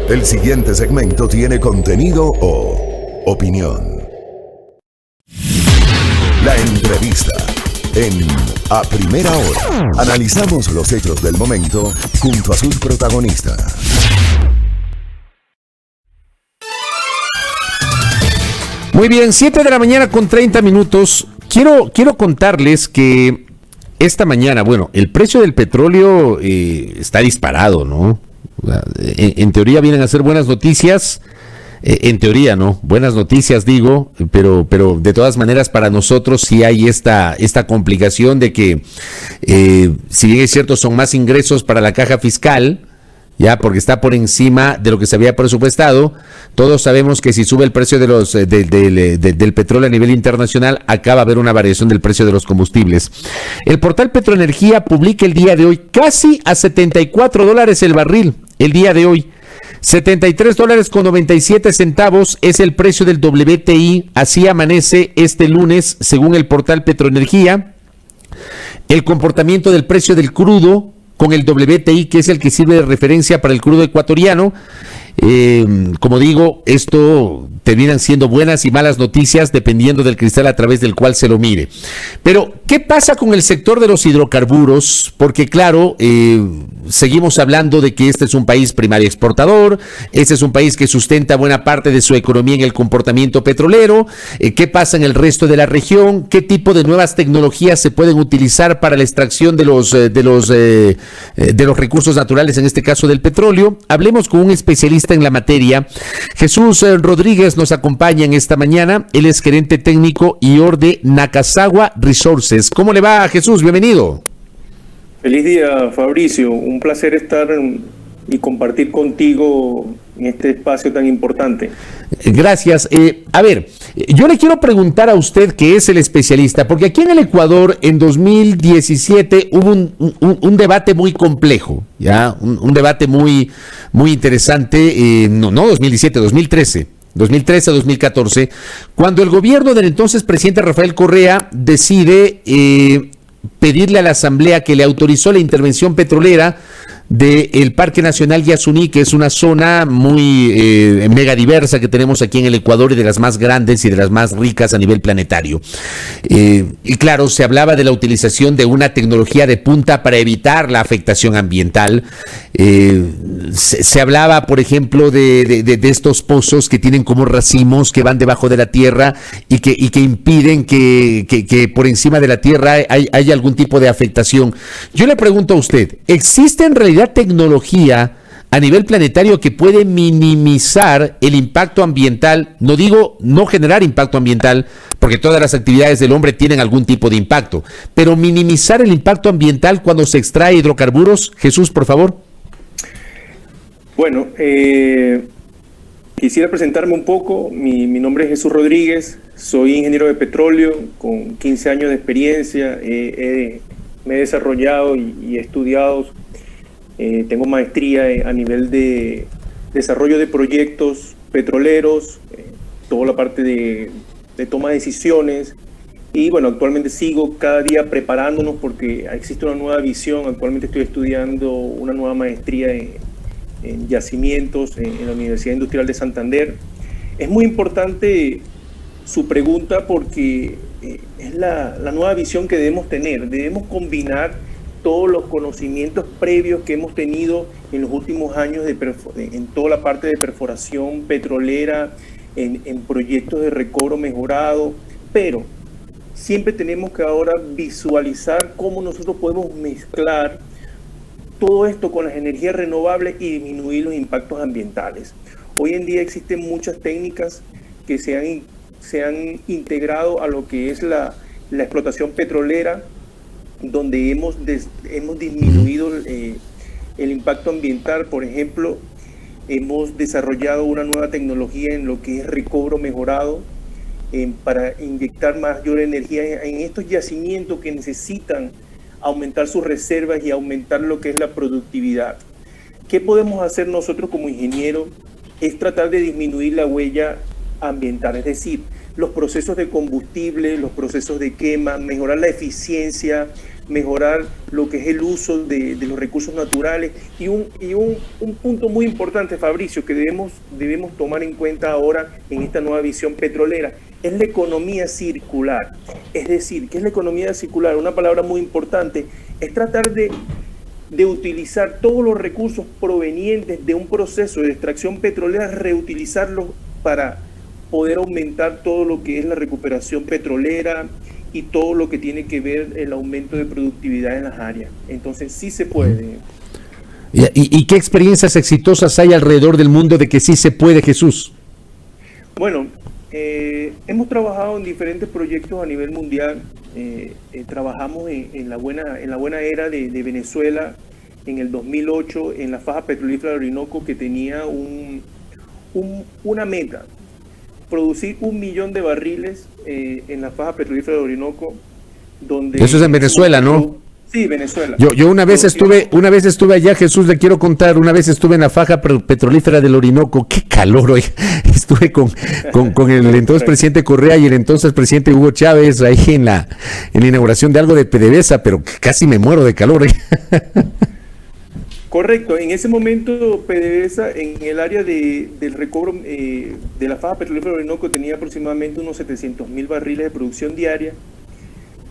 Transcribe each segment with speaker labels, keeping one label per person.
Speaker 1: El siguiente segmento tiene contenido o opinión. La entrevista en A Primera Hora. Analizamos los hechos del momento junto a sus protagonistas.
Speaker 2: Muy bien, 7 de la mañana con 30 minutos. Quiero contarles que esta mañana, bueno, el precio del petróleo está disparado, ¿no? En teoría vienen a ser buenas noticias. En teoría, ¿no? Buenas noticias, digo, pero de todas maneras para nosotros sí hay esta complicación de que, si bien es cierto, son más ingresos para la caja fiscal, ya, porque está por encima de lo que se había presupuestado. Todos sabemos que si sube el precio de los del petróleo a nivel internacional, acaba a haber una variación del precio de los combustibles. El portal Petroenergía publica el día de hoy casi a $74 el barril, el día de hoy. $73.97 es el precio del WTI, así amanece este lunes, según el portal Petroenergía. El comportamiento del precio del crudo con el WTI, que es el que sirve de referencia para el crudo ecuatoriano. Como digo, esto terminan siendo buenas y malas noticias dependiendo del cristal a través del cual se lo mire. Pero, ¿qué pasa con el sector de los hidrocarburos? Porque claro, seguimos hablando de que este es un país primario exportador, este es un país que sustenta buena parte de su economía en el comportamiento petrolero. ¿Qué pasa en el resto de la región? ¿Qué tipo de nuevas tecnologías se pueden utilizar para la extracción de los recursos naturales, en este caso del petróleo? Hablemos con un especialista en la materia. Jesús Rodríguez nos acompaña en esta mañana. Él es gerente técnico de Nakazawa Resources. ¿Cómo le va, Jesús? Bienvenido.
Speaker 3: Feliz día, Fabricio. Un placer estar y compartir contigo en este espacio tan importante.
Speaker 2: Gracias. A ver, yo le quiero preguntar a usted, que es el especialista, porque aquí en el Ecuador en 2017 hubo un debate muy complejo, ¿ya? Un debate muy interesante, no 2017, 2013. 2013-2014, cuando el gobierno del entonces presidente Rafael Correa decide pedirle a la Asamblea que le autorizó la intervención petrolera del Parque Nacional Yasuní, que es una zona muy mega diversa que tenemos aquí en el Ecuador y de las más grandes y de las más ricas a nivel planetario. Y claro, se hablaba de la utilización de una tecnología de punta para evitar la afectación ambiental. Se hablaba, por ejemplo, de estos pozos que tienen como racimos que van debajo de la tierra y que impiden que por encima de la tierra haya algún tipo de afectación. Yo le pregunto a usted, ¿existe en realidad tecnología a nivel planetario que puede minimizar el impacto ambiental? No digo no generar impacto ambiental, porque todas las actividades del hombre tienen algún tipo de impacto, pero minimizar el impacto ambiental cuando se extrae hidrocarburos. Jesús, por favor.
Speaker 3: Bueno, quisiera presentarme un poco. Mi nombre es Jesús Rodríguez, soy ingeniero de petróleo con 15 años de experiencia. Me he desarrollado y he estudiado. Tengo maestría a nivel de desarrollo de proyectos petroleros, toda la parte de toma de decisiones. Y bueno, actualmente sigo cada día preparándonos porque existe una nueva visión. Actualmente estoy estudiando una nueva maestría en yacimientos en la Universidad Industrial de Santander. Es muy importante su pregunta porque es la nueva visión que debemos tener. Debemos combinar todos los conocimientos previos que hemos tenido en los últimos años en toda la parte de perforación petrolera, en proyectos de recobro mejorado, pero siempre tenemos que ahora visualizar cómo nosotros podemos mezclar todo esto con las energías renovables y disminuir los impactos ambientales. Hoy en día existen muchas técnicas que se han integrado a lo que es la explotación petrolera, donde hemos disminuido el impacto ambiental. Por ejemplo, hemos desarrollado una nueva tecnología en lo que es recobro mejorado para inyectar mayor energía en estos yacimientos que necesitan aumentar sus reservas y aumentar lo que es la productividad. ¿Qué podemos hacer nosotros como ingenieros? Es tratar de disminuir la huella ambiental, es decir, los procesos de combustible, los procesos de quema, mejorar la eficiencia, mejorar lo que es el uso de los recursos naturales y un punto muy importante, Fabricio, que debemos tomar en cuenta ahora en esta nueva visión petrolera, es la economía circular. Es decir, ¿qué es la economía circular? Una palabra muy importante, es tratar de utilizar todos los recursos provenientes de un proceso de extracción petrolera, reutilizarlos para poder aumentar todo lo que es la recuperación petrolera y todo lo que tiene que ver el aumento de productividad en las áreas. Entonces sí se puede.
Speaker 2: ¿Y qué experiencias exitosas hay alrededor del mundo de que sí se puede, Jesús?
Speaker 3: Bueno, hemos trabajado en diferentes proyectos a nivel mundial. Trabajamos en la buena era de Venezuela en el 2008 en la faja petrolífera de Orinoco, que tenía una meta: producir 1 millón de barriles en la faja petrolífera de Orinoco. Donde
Speaker 2: eso es en Venezuela, ¿no?
Speaker 3: Sí, Venezuela.
Speaker 2: Yo una vez estuve allá, Jesús, le quiero contar, una vez estuve en la faja petrolífera del Orinoco, qué calor hoy. Estuve con el entonces presidente Correa y el entonces presidente Hugo Chávez ahí en la inauguración de algo de PDVSA, pero casi me muero de calor.
Speaker 3: Correcto, en ese momento PDVSA en el área del recobro de la faja petrolífera de Orinoco tenía aproximadamente unos 700,000 barriles de producción diaria.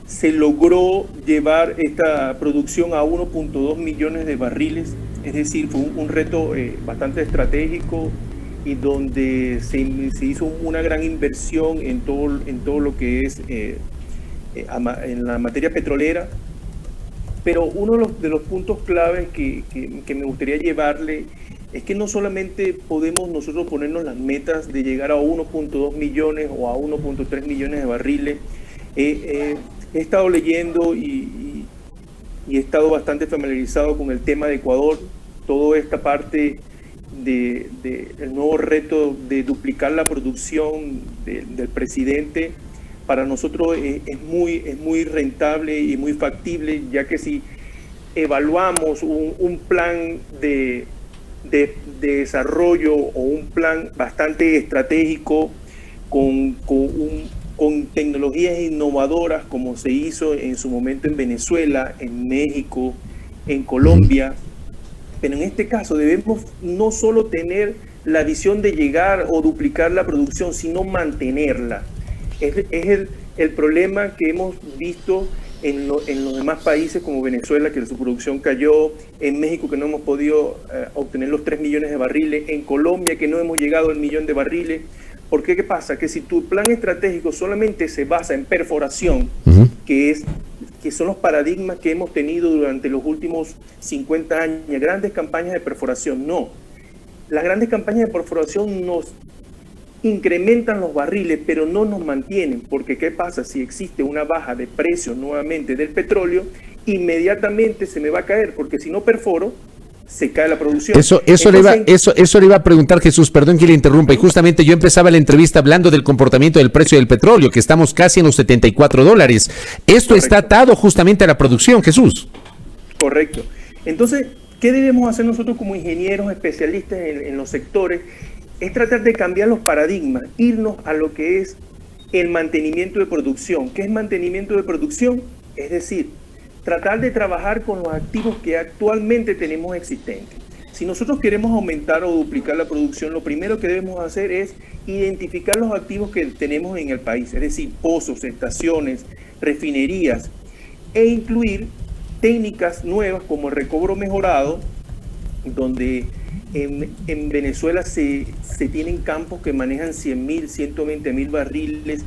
Speaker 3: Se logró llevar esta producción a 1.2 millones de barriles, es decir, fue un reto bastante estratégico y donde se hizo una gran inversión en todo lo que es en la materia petrolera. Pero uno de los puntos claves que me gustaría llevarle es que no solamente podemos nosotros ponernos las metas de llegar a 1.2 millones o a 1.3 millones de barriles. He estado leyendo y he estado bastante familiarizado con el tema de Ecuador, toda esta parte del nuevo reto de duplicar la producción del presidente. Para nosotros es muy rentable y muy factible, ya que si evaluamos un plan de desarrollo o un plan bastante estratégico con tecnologías innovadoras, como se hizo en su momento en Venezuela, en México, en Colombia. Pero en este caso debemos no solo tener la visión de llegar o duplicar la producción, sino mantenerla. Es el problema que hemos visto en los demás países como Venezuela, que su producción cayó, en México, que no hemos podido obtener los 3 millones de barriles, en Colombia, que no hemos llegado al 1 millón de barriles. Porque ¿qué pasa? Que si tu plan estratégico solamente se basa en perforación, que son los paradigmas que hemos tenido durante los últimos 50 años, grandes campañas de perforación, no. Las grandes campañas de perforación nos incrementan los barriles, pero no nos mantienen, porque ¿qué pasa? Si existe una baja de precios nuevamente del petróleo, inmediatamente se me va a caer, porque si no perforo, se cae la producción. Eso
Speaker 2: le iba a preguntar, Jesús, perdón que le interrumpa, y justamente yo empezaba la entrevista hablando del comportamiento del precio del petróleo, que estamos casi en los $74. Esto correcto. Está atado justamente a la producción, Jesús.
Speaker 3: Correcto. Entonces, ¿qué debemos hacer nosotros como ingenieros especialistas en los sectores? Es tratar de cambiar los paradigmas, irnos a lo que es el mantenimiento de producción. ¿Qué es mantenimiento de producción? Es decir, tratar de trabajar con los activos que actualmente tenemos existentes. Si nosotros queremos aumentar o duplicar la producción, lo primero que debemos hacer es identificar los activos que tenemos en el país, es decir, pozos, estaciones, refinerías, e incluir técnicas nuevas como el recobro mejorado, donde en Venezuela se tienen campos que manejan 100,000, 120,000 barriles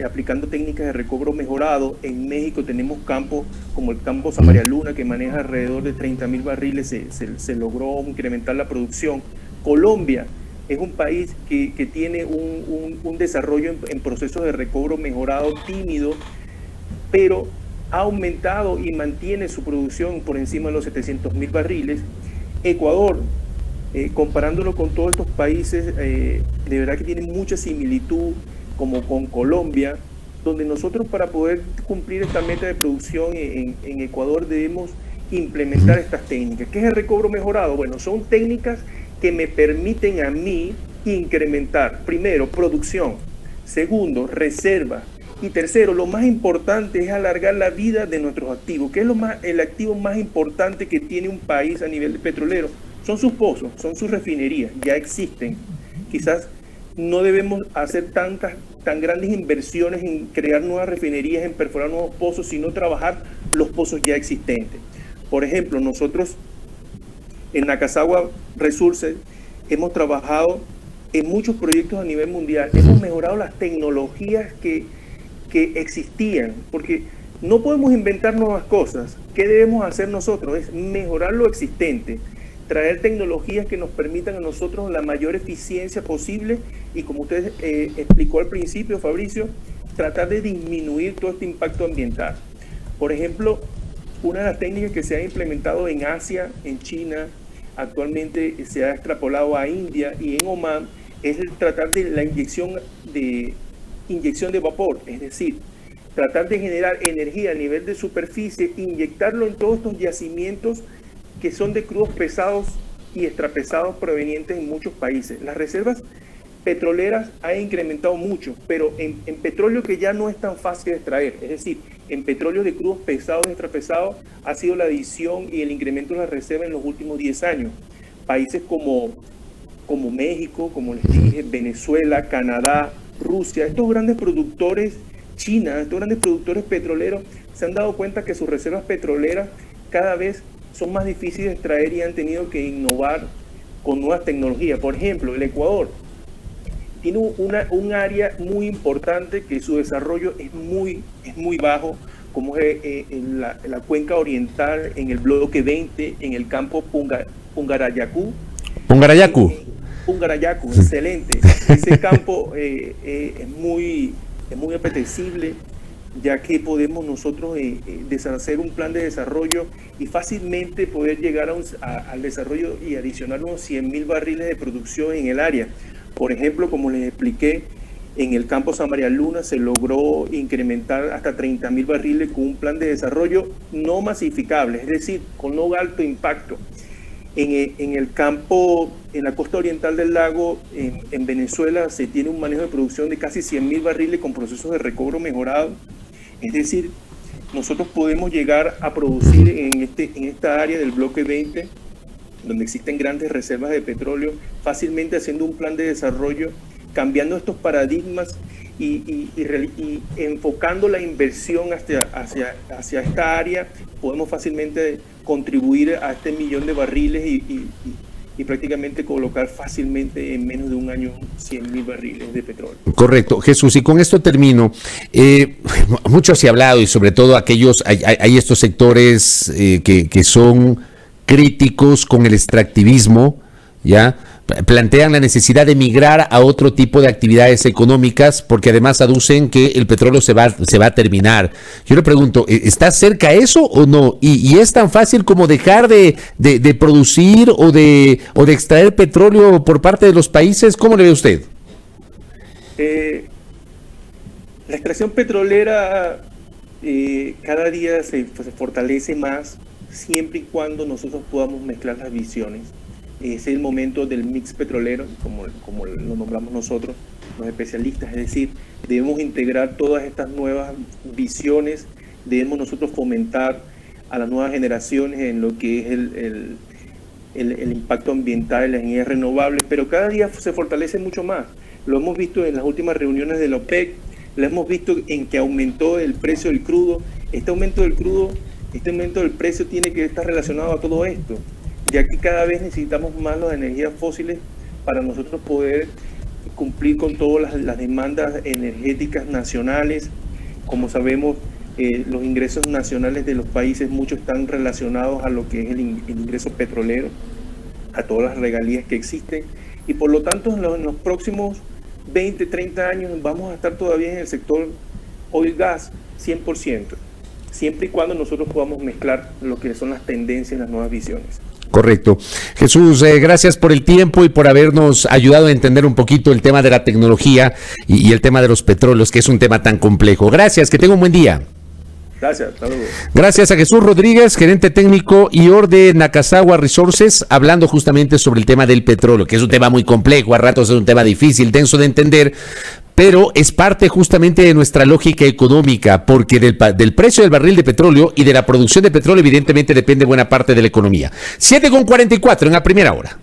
Speaker 3: aplicando técnicas de recobro mejorado. En México tenemos campos como el campo Samaria Luna, que maneja alrededor de 30,000 barriles, se logró incrementar la producción. Colombia es un país que tiene un desarrollo en procesos de recobro mejorado tímido, pero ha aumentado y mantiene su producción por encima de los 700,000 barriles. Ecuador, comparándolo con todos estos países, de verdad que tiene mucha similitud, como con Colombia, donde nosotros, para poder cumplir esta meta de producción en Ecuador, debemos implementar estas técnicas. ¿Qué es el recobro mejorado? Bueno, son técnicas que me permiten a mí incrementar, primero, producción, segundo, reserva, Y tercero, lo más importante es alargar la vida de nuestros activos. ¿Qué es el activo más importante que tiene un país a nivel de petrolero? Son sus pozos, son sus refinerías, ya existen. Quizás no debemos hacer tan grandes inversiones en crear nuevas refinerías, en perforar nuevos pozos, sino trabajar los pozos ya existentes. Por ejemplo, nosotros en Nakazawa Resources hemos trabajado en muchos proyectos a nivel mundial. Hemos mejorado las tecnologías que existían, porque no podemos inventar nuevas cosas. ¿Qué debemos hacer nosotros? Es mejorar lo existente, traer tecnologías que nos permitan a nosotros la mayor eficiencia posible y, como usted explicó al principio, Fabricio, tratar de disminuir todo este impacto ambiental. Por ejemplo, una de las técnicas que se ha implementado en Asia, en China, actualmente se ha extrapolado a India y en Omán, es el tratar de la inyección de vapor, es decir, tratar de generar energía a nivel de superficie, inyectarlo en todos estos yacimientos que son de crudos pesados y extrapesados provenientes en muchos países. Las reservas petroleras han incrementado mucho, pero en petróleo que ya no es tan fácil de extraer, es decir, en petróleo de crudos pesados y extrapesados ha sido la adición y el incremento de las reservas en los últimos 10 años. Países como México, como les dije, Venezuela, Canadá, Rusia, estos grandes productores, China, estos grandes productores petroleros se han dado cuenta que sus reservas petroleras cada vez son más difíciles de extraer y han tenido que innovar con nuevas tecnologías. Por ejemplo, el Ecuador tiene un área muy importante que su desarrollo es muy bajo, como es la cuenca oriental, en el bloque 20, en el campo Pungarayacú. Pungarayacu, excelente. Ese campo es muy apetecible, ya que podemos nosotros deshacer un plan de desarrollo y fácilmente poder llegar al desarrollo y adicionar unos 100.000 barriles de producción en el área. Por ejemplo, como les expliqué, en el campo San María Luna se logró incrementar hasta 30.000 barriles con un plan de desarrollo no masificable, es decir, con no alto impacto. En el campo, en la costa oriental del lago, en Venezuela, se tiene un manejo de producción de casi 100.000 barriles con procesos de recobro mejorado. Es decir, nosotros podemos llegar a producir en esta área del bloque 20, donde existen grandes reservas de petróleo, fácilmente haciendo un plan de desarrollo, cambiando estos paradigmas y enfocando la inversión hacia esta área, podemos fácilmente contribuir a este 1.000.000 de barriles y prácticamente colocar fácilmente en menos de un año 100.000 barriles de petróleo.
Speaker 2: Correcto, Jesús, y con esto termino. Mucho se ha hablado y sobre todo hay estos sectores que son críticos con el extractivismo, ¿ya? Plantean la necesidad de migrar a otro tipo de actividades económicas porque además aducen que el petróleo se va a terminar. Yo le pregunto, ¿está cerca eso o no? ¿Y es tan fácil como dejar de producir o de extraer petróleo por parte de los países? ¿Cómo le ve usted?
Speaker 3: La extracción petrolera cada día se fortalece más siempre y cuando nosotros podamos mezclar las visiones. Es el momento del mix petrolero, como lo nombramos nosotros, los especialistas, es decir, debemos integrar todas estas nuevas visiones, debemos nosotros fomentar a las nuevas generaciones en lo que es el impacto ambiental de las energías renovables, pero cada día se fortalece mucho más. Lo hemos visto en las últimas reuniones de la OPEC, lo hemos visto en que aumentó el precio del crudo. Este aumento del precio tiene que estar relacionado a todo esto, ya que cada vez necesitamos más las energías fósiles para nosotros poder cumplir con todas las demandas energéticas nacionales. Como sabemos, los ingresos nacionales de los países, muchos están relacionados a lo que es el ingreso petrolero, a todas las regalías que existen, y por lo tanto en los próximos 20, 30 años vamos a estar todavía en el sector oil gas 100%, siempre y cuando nosotros podamos mezclar lo que son las tendencias, las nuevas visiones.
Speaker 2: Correcto. Jesús, gracias por el tiempo y por habernos ayudado a entender un poquito el tema de la tecnología y el tema de los petróleos, que es un tema tan complejo. Gracias, que tenga un buen día.
Speaker 3: Gracias, hasta luego.
Speaker 2: Gracias a Jesús Rodríguez, gerente técnico IOR de Nakazawa Resources, hablando justamente sobre el tema del petróleo, que es un tema muy complejo, a ratos es un tema difícil, denso de entender, pero es parte justamente de nuestra lógica económica, porque del precio del barril de petróleo y de la producción de petróleo evidentemente depende buena parte de la economía. 7:44 en la primera hora.